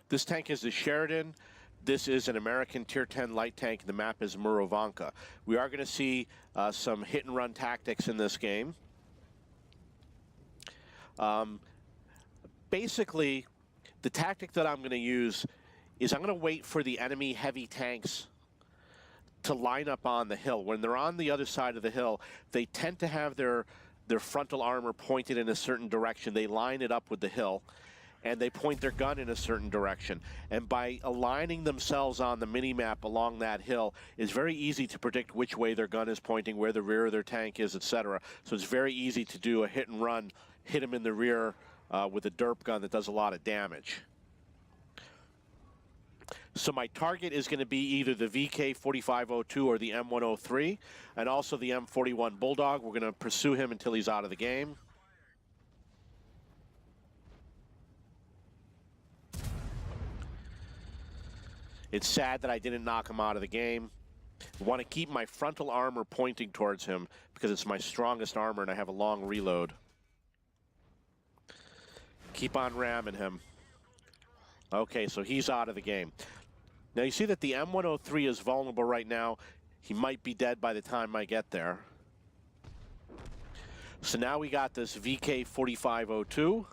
This tank is the Sheridan. This is an American Tier 10 light tank. The map is Murovanka. We are going to see some hit-and-run tactics in this game. Basically, the tactic that I'm going to use is I'm going to wait for the enemy heavy tanks to line up on the hill. When they're on the other side of the hill, they tend to have their frontal armor pointed in a certain direction. They line it up with the hill, and they point their gun in a certain direction. And by aligning themselves on the mini-map along that hill, it's very easy to predict which way their gun is pointing, where the rear of their tank is, etc. So it's very easy to do a hit and run, hit them in the rear with a derp gun that does a lot of damage. So my target is going to be either the VK4502 or the M103, and also the M41 Bulldog. We're going to pursue him until he's out of the game. It's sad that I didn't knock him out of the game. I want to keep my frontal armor pointing towards him because it's my strongest armor and I have a long reload. Keep on ramming him. Okay, so he's out of the game. Now you see that the M103 is vulnerable right now. He might be dead by the time I get there. So now we got this VK4502.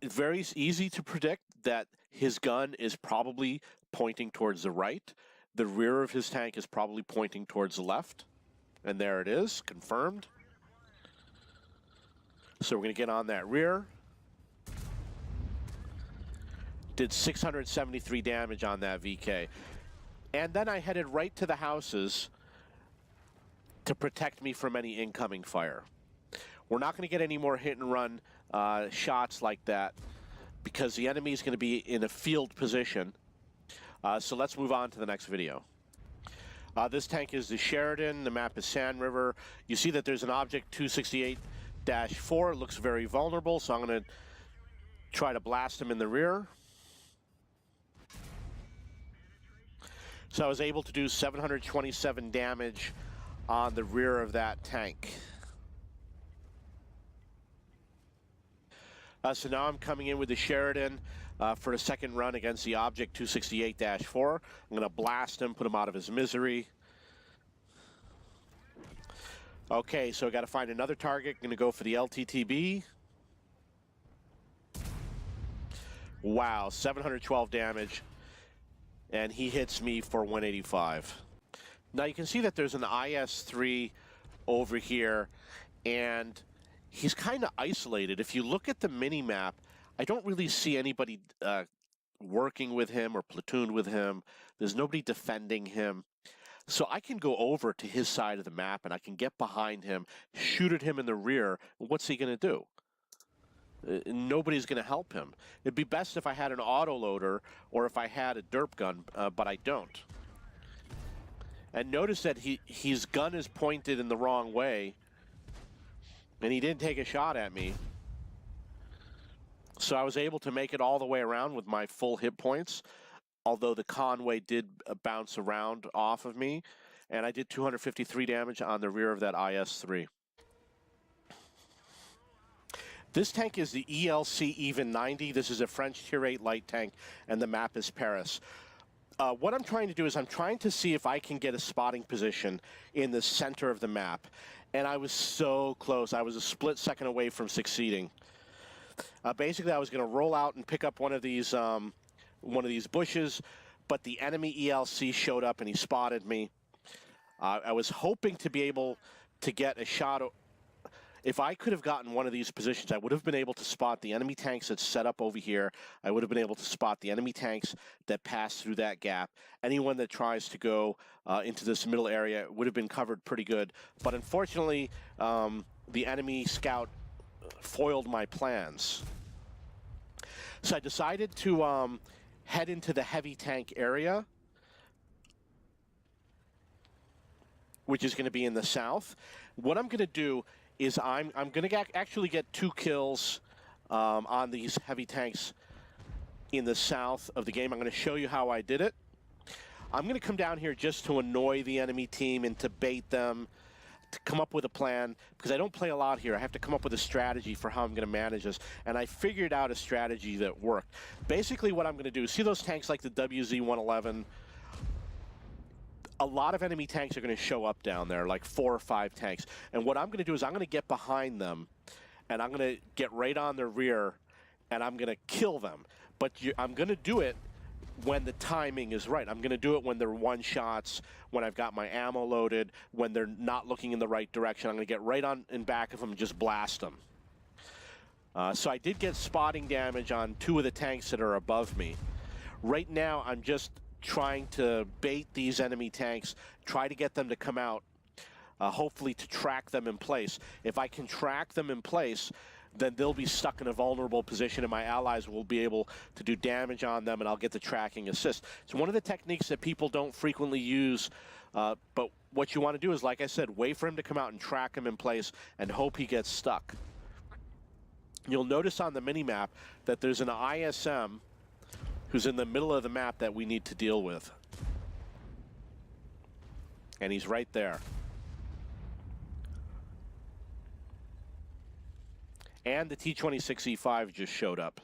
It's very easy to predict that his gun is probably pointing towards the right. The rear of his tank is probably pointing towards the left. And there it is, confirmed. So we're going to get on that rear. Did 673 damage on that VK. And then I headed right to the houses to protect me from any incoming fire. We're not going to get any more hit and run shots like that because the enemy is going to be in a field position. So let's move on to the next video. This tank is the Sheridan. The map is Sand River. You see that there's an object 268-4. It looks very vulnerable, so I'm going to try to blast him in the rear. So I was able to do 727 damage on the rear of that tank. So now I'm coming in with the Sheridan for a second run against the Object 268-4. I'm going to blast him, put him out of his misery. Okay, so I got to find another target. I'm going to go for the LTTB. Wow, 712 damage. And he hits me for 185. Now you can see that there's an IS-3 over here, and he's kind of isolated. If you look at the mini-map, I don't really see anybody working with him or platooned with him. There's nobody defending him. So I can go over to his side of the map, and I can get behind him, shoot at him in the rear. What's he going to do? Nobody's going to help him. It'd be best if I had an autoloader or if I had a derp gun, but I don't. And notice that his gun is pointed in the wrong way, and he didn't take a shot at me. So I was able to make it all the way around with my full hit points, although the Conway did bounce around off of me, and I did 253 damage on the rear of that IS-3. This tank is the ELC Even 90. This is a French Tier 8 light tank, and the map is Paris. What I'm trying to do is I'm trying to see if I can get a spotting position in the center of the map. And I was so close. I was a split second away from succeeding. Basically, I was going to roll out and pick up one of these bushes, but the enemy ELC showed up and he spotted me. I was hoping to be able to get a shot. If I could have gotten one of these positions, I would have been able to spot the enemy tanks that's set up over here. I would have been able to spot the enemy tanks that pass through that gap. Anyone that tries to go into this middle area would have been covered pretty good. But unfortunately, the enemy scout foiled my plans. So I decided to head into the heavy tank area, which is going to be in the south. What I'm going to do is I'm going to actually get 2 kills on these heavy tanks in the south of the game. I'm going to show you how I did it. I'm going to come down here just to annoy the enemy team and to bait them, to come up with a plan, because I don't play a lot here. I have to come up with a strategy for how I'm going to manage this, and I figured out a strategy that worked. Basically, what I'm going to do, see those tanks like the WZ-111? A lot of enemy tanks are going to show up down there, like 4 or 5 tanks. And what I'm going to do is I'm going to get behind them, and I'm going to get right on their rear, and I'm going to kill them. But I'm going to do it when the timing is right. I'm going to do it when they're one-shots, when I've got my ammo loaded, when they're not looking in the right direction. I'm going to get right on in back of them and just blast them. So I did get spotting damage on 2 of the tanks that are above me. Right now, I'm just trying to bait these enemy tanks, try to get them to come out, hopefully to track them in place. If I can track them in place, then they'll be stuck in a vulnerable position, and my allies will be able to do damage on them, and I'll get the tracking assist. It's one of the techniques that people don't frequently use, but what you want to do is, like I said, wait for him to come out and track him in place and hope he gets stuck. You'll notice on the mini-map that there's an ISM who's in the middle of the map that we need to deal with. And he's right there. And the T-26E5 just showed up.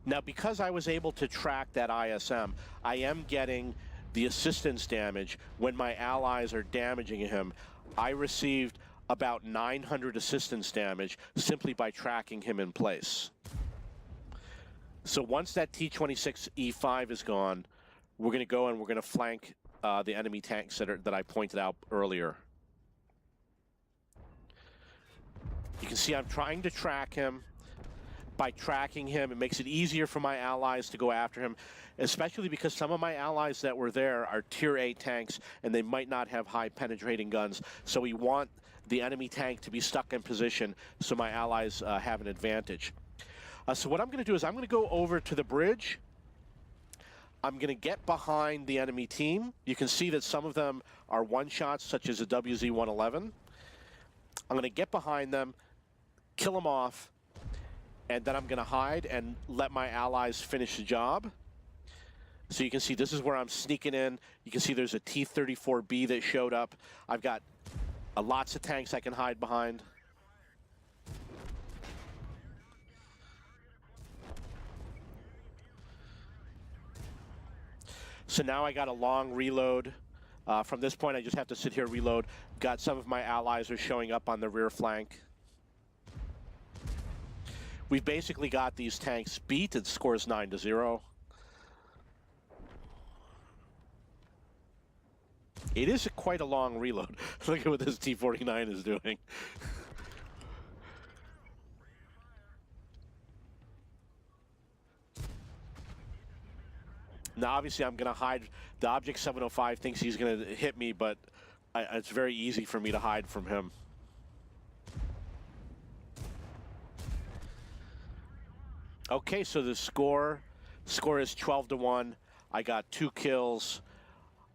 Now, because I was able to track that ISM, I am getting the assistance damage when my allies are damaging him. I received about 900 assistance damage simply by tracking him in place. So once that T-26E5 is gone, we're going to go and we're going to flank the enemy tanks that I pointed out earlier. You can see I'm trying to track him. By tracking him, it makes it easier for my allies to go after him, especially because some of my allies that were there are Tier 8 tanks, and they might not have high penetrating guns. So we want the enemy tank to be stuck in position so my allies have an advantage. So what I'm going to do is I'm going to go over to the bridge. I'm going to get behind the enemy team. You can see that some of them are one-shots, such as a WZ-111. I'm going to get behind them, kill them off, and then I'm going to hide and let my allies finish the job. So you can see this is where I'm sneaking in. You can see there's a T-34B that showed up. I've got lots of tanks I can hide behind. So now I got a long reload. From this point, I just have to sit here, reload. Got some of my allies are showing up on the rear flank. We've basically got these tanks beat. It scores 9-0. It is quite a long reload. Look at what this T-49 is doing. Now, obviously, I'm going to hide. The Object 705 thinks he's going to hit me, but it's very easy for me to hide from him. Okay, so the score is 12-1. I got 2 kills.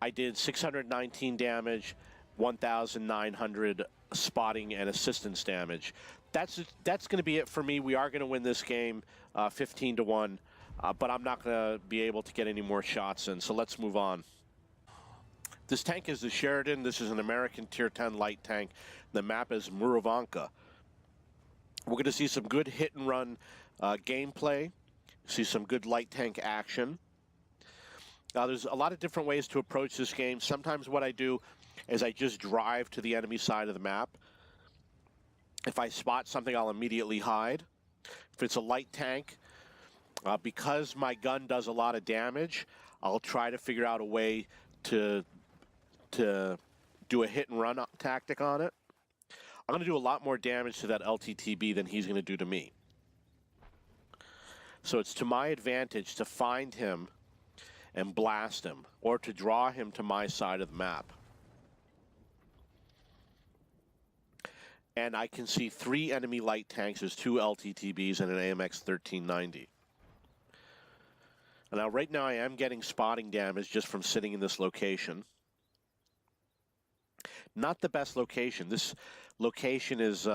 I did 619 damage, 1,900 spotting and assistance damage. That's going to be it for me. We are going to win this game 15-1, but I'm not going to be able to get any more shots in, so let's move on. This tank is the Sheridan. This is an American Tier 10 light tank. The map is Murovanka. We're going to see some good hit-and-run gameplay, see some good light tank action. Now, there's a lot of different ways to approach this game. Sometimes what I do is I just drive to the enemy side of the map. If I spot something, I'll immediately hide. If it's a light tank, because my gun does a lot of damage, I'll try to figure out a way to do a hit-and-run tactic on it. I'm going to do a lot more damage to that LTTB than he's going to do to me. So it's to my advantage to find him and blast him, or to draw him to my side of the map. And I can see 3 enemy light tanks. There's 2 LTTBs and an AMX 1390. Now, right now I am getting spotting damage just from sitting in this location. Not the best location. This location is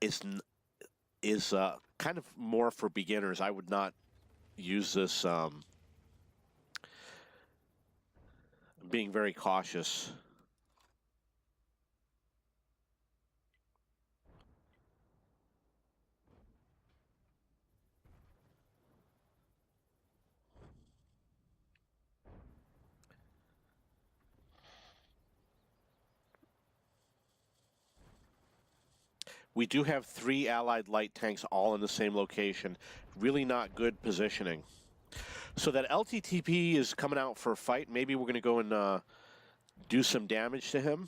is kind of more for beginners. I would not use this. Being very cautious. We do have 3 Allied light tanks all in the same location. Really not good positioning. So that LTTP is coming out for a fight. Maybe we're going to go and do some damage to him.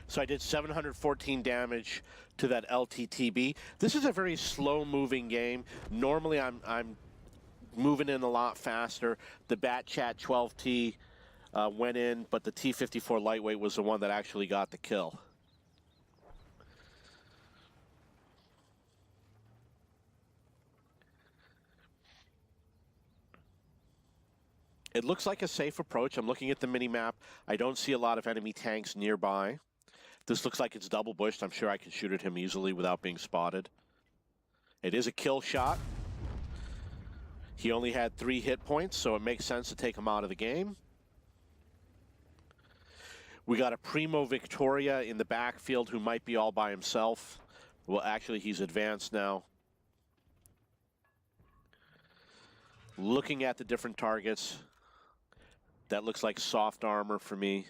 So I did 714 damage to that LTTB. This is a very slow-moving game. Normally, I'm moving in a lot faster. The Bat Chat 12T went in, but the T-54 lightweight was the one that actually got the kill. It looks like a safe approach. I'm looking at the mini-map. I don't see a lot of enemy tanks nearby. This looks like it's double bushed. I'm sure I can shoot at him easily without being spotted. It is a kill shot. He only had 3 hit points, so it makes sense to take him out of the game. We got a Primo Victoria in the backfield who might be all by himself. Well, actually, he's advanced now. Looking at the different targets, that looks like soft armor for me.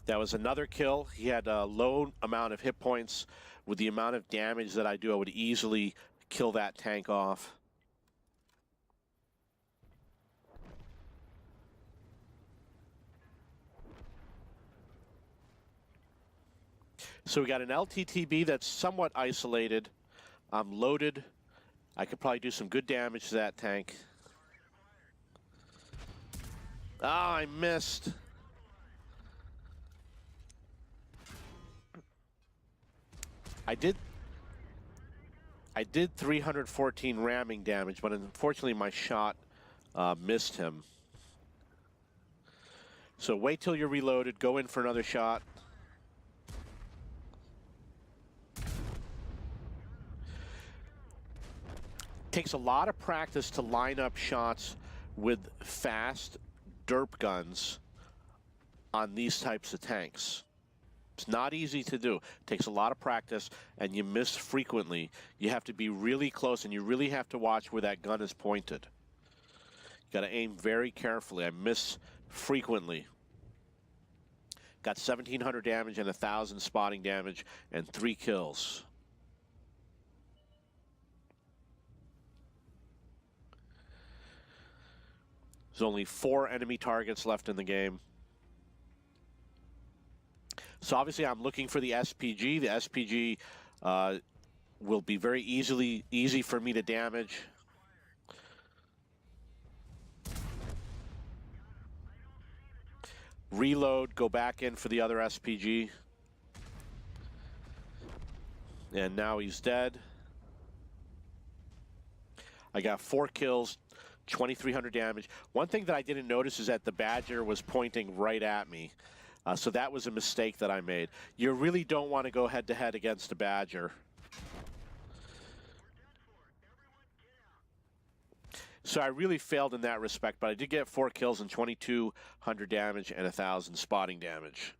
That was another kill. He had a low amount of hit points. With the amount of damage that I do, I would easily kill that tank off. So we got an LTTB that's somewhat isolated. I'm loaded. I could probably do some good damage to that tank. Ah, I missed. I did 314 ramming damage, but unfortunately my shot missed him. So wait till you're reloaded, go in for another shot. Takes a lot of practice to line up shots with fast derp guns on these types of tanks. It's not easy to do. It takes a lot of practice, and you miss frequently. You have to be really close, and you really have to watch where that gun is pointed. You got to aim very carefully. I miss frequently. Got 1,700 damage and 1,000 spotting damage and 3 kills. There's only 4 enemy targets left in the game. So obviously I'm looking for the SPG. The SPG will be very easy for me to damage. Reload, go back in for the other SPG. And now he's dead. I got 4 kills, 2,300 damage. One thing that I didn't notice is that the Badger was pointing right at me. So that was a mistake that I made. You really don't want to go head-to-head against a Badger. So I really failed in that respect, but I did get 4 kills and 2,200 damage and 1,000 spotting damage.